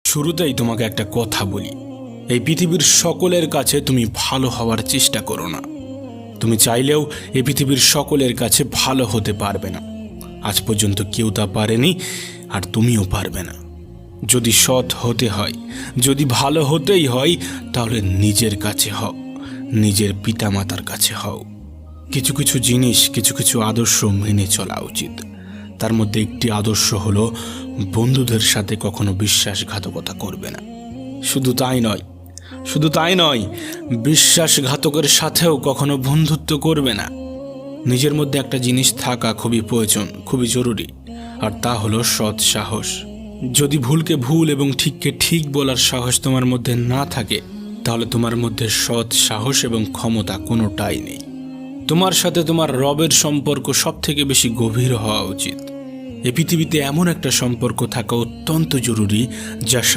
শুরুতেই তোমাকে একটা কথা বলি, এই পৃথিবীর সকলের কাছে তুমি ভালো হওয়ার চেষ্টা করো না। তুমি চাইলেও এই পৃথিবীর সকলের কাছে ভালো হতে পারবে না। আজ পর্যন্ত কেউ তা পারেনি, আর তুমিও পারবে না। যদি সৎ হতে হয়, যদি ভালো হতেই হয়, তাহলে নিজের কাছে হও, নিজের পিতামাতার কাছে হও। কিছু কিছু জিনিস, কিছু কিছু আদর্শ মেনে চলা উচিত। তার মধ্যে একটি আদর্শ হলো বন্ধুদের সাথে কখনো বিশ্বাসঘাতকতা করবে না। শুধু তাই নয়, বিশ্বাসঘাতকের সাথেও কখনো বন্ধুত্ব করবে না। নিজের মধ্যে একটা জিনিস থাকা খুবই প্রয়োজন, খুবই জরুরি, আর তা হলো সৎ সাহস। যদি ভুলকে ভুল এবং ঠিককে ঠিক বলার সাহস তোমার মধ্যে না থাকে, তাহলে তোমার মধ্যে সৎ সাহস এবং ক্ষমতা কোনোটাই নেই। তোমার সাথে তোমার রবের সম্পর্ক সব থেকে বেশি গভীর হওয়া উচিত। এই পৃথিবীতে এমন একটা সম্পর্ক থাকা অত্যন্ত জরুরি, যার সাথে